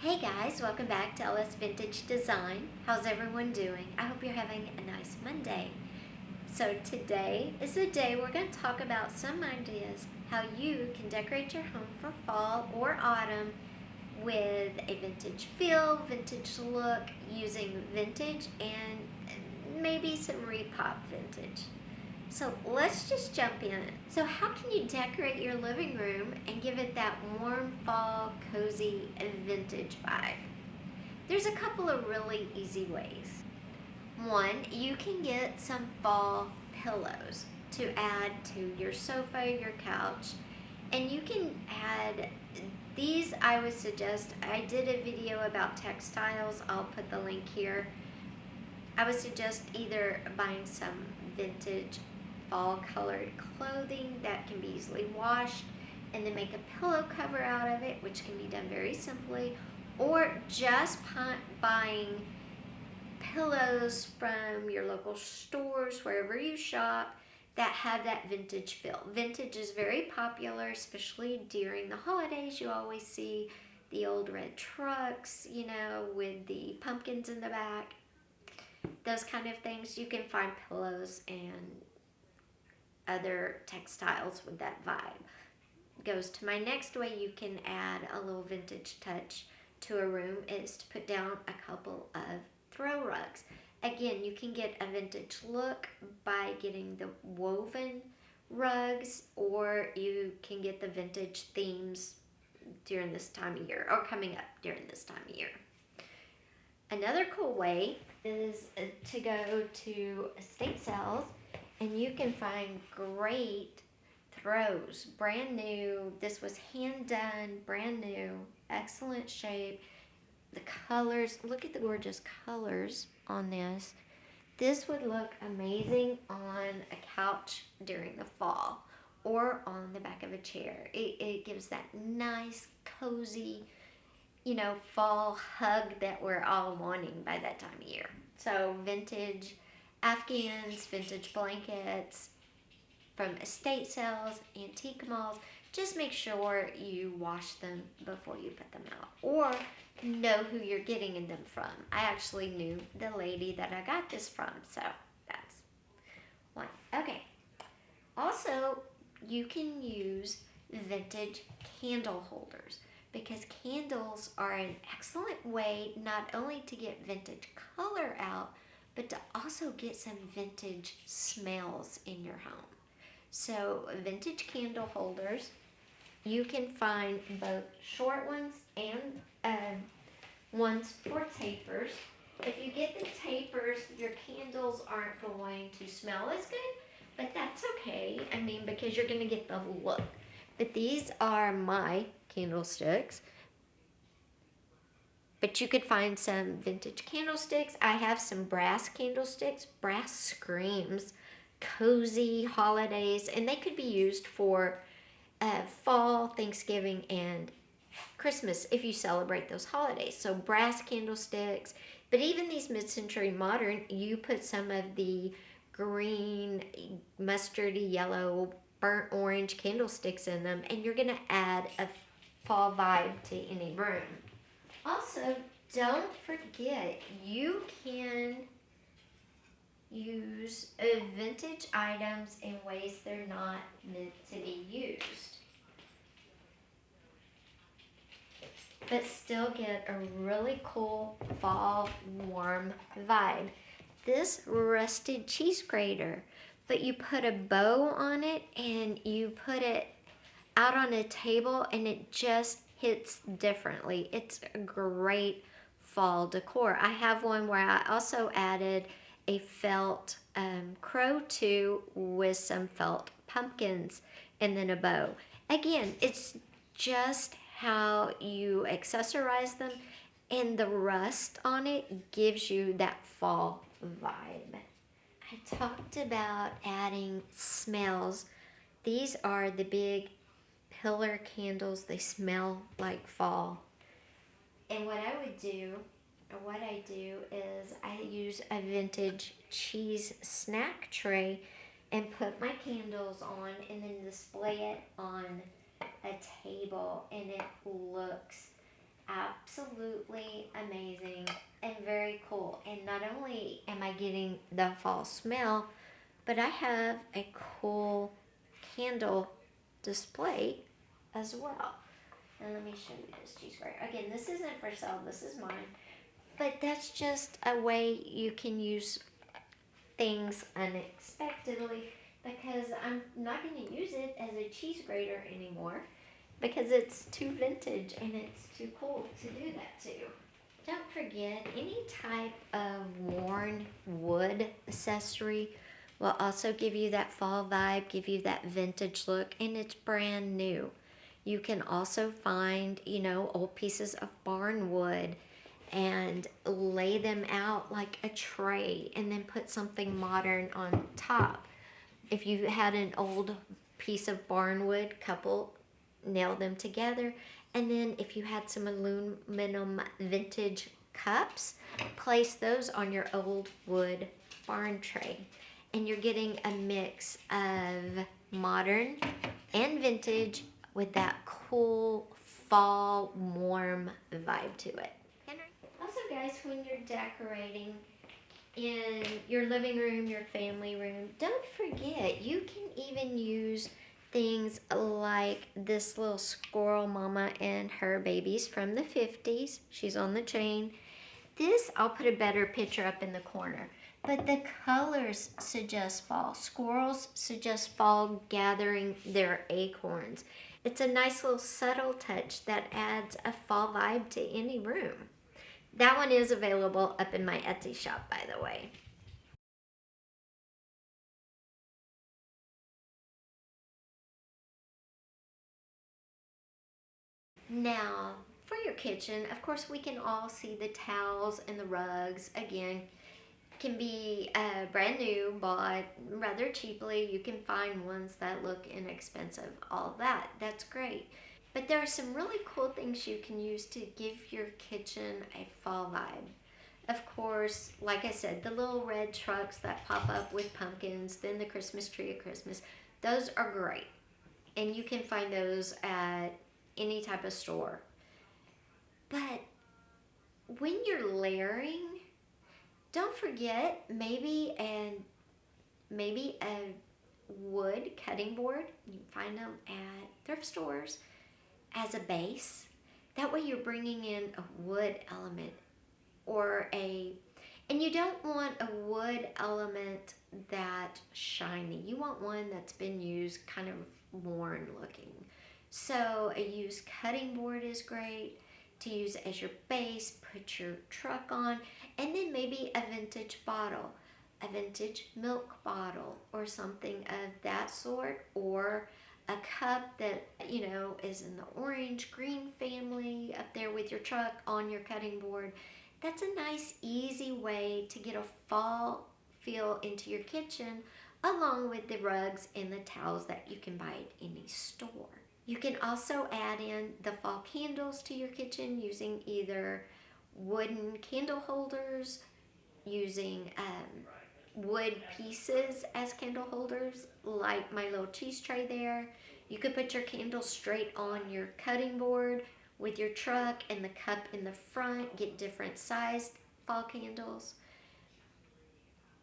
Hey guys, welcome back to LS Vintage Design. How's everyone doing? I hope you're having a nice Monday. So today is the day we're going to talk about some ideas how you can decorate your home for fall or autumn with a vintage feel, vintage look, using vintage and maybe some repop vintage. So let's just jump in. So how can you decorate your living room and give it that warm fall, cozy, vintage vibe? There's a couple of really easy ways. One, you can get some fall pillows to add to your sofa, your couch, and you can add these. I would suggest, I did a video about textiles, I'll put the link here. I would suggest either buying some vintage fall colored clothing that can be easily washed and then make a pillow cover out of it, which can be done very simply, or just buying pillows from your local stores, wherever you shop, that have that vintage feel. Vintage is very popular, especially during the holidays. You always see the old red trucks, with the pumpkins in the back. Those kind of things. You can find pillows and other textiles with that vibe. Goes to my next way you can add a little vintage touch to a room is to put down a couple of throw rugs. Again, you can get a vintage look by getting the woven rugs, or you can get the vintage themes during this time of year, or coming up during this time of year. Another cool way is to go to estate sales, and you can find great throws, brand new. This was hand done, brand new, excellent shape. The colors, look at the gorgeous colors on this. This would look amazing on a couch during the fall or on the back of a chair. It gives that nice, cozy, fall hug that we're all wanting by that time of year. So vintage Afghans, vintage blankets from estate sales, antique malls. Just make sure you wash them before you put them out, or know who you're getting them from. I actually knew the lady that I got this from, so that's one. Okay. Also, you can use vintage candle holders, because candles are an excellent way not only to get vintage color out, but to also get some vintage smells in your home. So vintage candle holders, you can find both short ones and ones for tapers. If you get the tapers, your candles aren't going to smell as good, but that's okay. Because you're going to get the look. But these are my candlesticks. But you could find some vintage candlesticks. I have some brass candlesticks. Brass screams cozy holidays, and they could be used for fall, Thanksgiving, and Christmas if you celebrate those holidays. So brass candlesticks. But even these mid-century modern, you put some of the green, mustardy yellow, burnt orange candlesticks in them, and you're going to add a fall vibe to any room. Also, don't forget, you can use vintage items in ways they're not meant to be used, but still get a really cool fall warm vibe. This rusted cheese grater, but you put a bow on it and you put it out on a table and it just hits differently. It's a great fall decor. I have one where I also added a felt crow too, with some felt pumpkins and then a bow. Again, it's just how you accessorize them, and the rust on it gives you that fall vibe. I talked about adding smells. These are the big pillar candles. They smell like fall. And what I do is I use a vintage cheese snack tray and put my candles on and then display it on a table, and it looks absolutely absolutely amazing and very cool. And not only am I getting the fall smell, but I have a cool candle display as well. And let me show you this cheese grater. Again, this isn't for sale, this is mine. But that's just a way you can use things unexpectedly, because I'm not going to use it as a cheese grater anymore because it's too vintage and it's too cool to do that too. Don't forget, any type of worn wood accessory will also give you that fall vibe, give you that vintage look, and it's brand new. You can also find, old pieces of barn wood and lay them out like a tray and then put something modern on top. If you had an old piece of barn wood, nail them together. And then if you had some aluminum vintage cups, place those on your old wood barn tray. And you're getting a mix of modern and vintage with that cool fall warm vibe to it. Also, guys, when you're decorating in your living room, your family room, don't forget you can even use things like this little squirrel mama and her babies from the 50s. She's on the chain. This, I'll put a better picture up in the corner. But the colors suggest fall. Squirrels suggest fall gathering their acorns. It's a nice little subtle touch that adds a fall vibe to any room. That one is available up in my Etsy shop, by the way. Now, for your kitchen, of course, we can all see the towels and the rugs. Again, can be brand new, bought rather cheaply. You can find ones that look inexpensive. All that, that's great. But there are some really cool things you can use to give your kitchen a fall vibe. Of course, like I said, the little red trucks that pop up with pumpkins, then the Christmas tree at Christmas, those are great. And you can find those at any type of store. But when you're layering, don't forget maybe a wood cutting board. You can find them at thrift stores as a base. That way you're bringing in a wood element and you don't want a wood element that's shiny. You want one that's been used, kind of worn looking. So a used cutting board is great to use as your base, put your truck on, and then maybe a vintage bottle, a vintage milk bottle or something of that sort, or a cup that, is in the orange green family up there with your truck on your cutting board. That's a nice, easy way to get a fall feel into your kitchen, along with the rugs and the towels that you can buy at any store. You can also add in the fall candles to your kitchen using either wooden candle holders, using wood pieces as candle holders, like my little cheese tray there. You could put your candles straight on your cutting board with your truck and the cup in the front. Get different sized fall candles.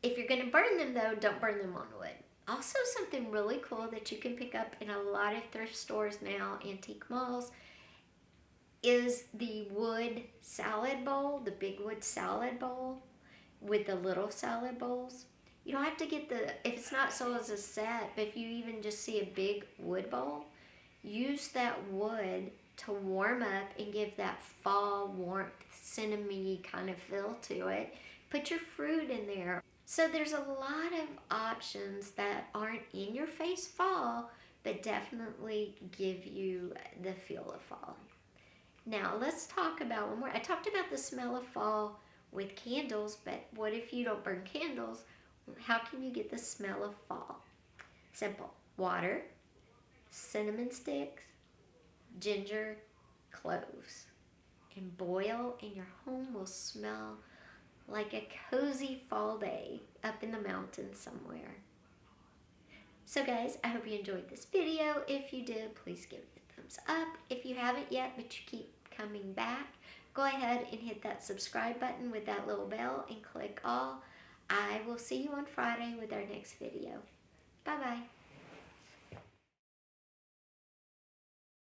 If you're going to burn them though, don't burn them on wood. Also, something really cool that you can pick up in a lot of thrift stores now, antique malls, is the wood salad bowl, the big wood salad bowl with the little salad bowls. You don't have to get if it's not sold as a set, but if you even just see a big wood bowl, use that wood to warm up and give that fall warmth, cinnamony kind of feel to it. Put your fruit in there. So there's a lot of options that aren't in your face fall, but definitely give you the feel of fall. Now let's talk about one more. I talked about the smell of fall with candles, but what if you don't burn candles? How can you get the smell of fall? Simple. Water, cinnamon sticks, ginger, cloves, and boil, and your home will smell like a cozy fall day up in the mountains somewhere. So guys, I hope you enjoyed this video. If you did, please give it a thumbs up. If you haven't yet, but you keep coming back, go ahead and hit that subscribe button with that little bell and click all. I will see you on Friday with our next video. Bye-bye.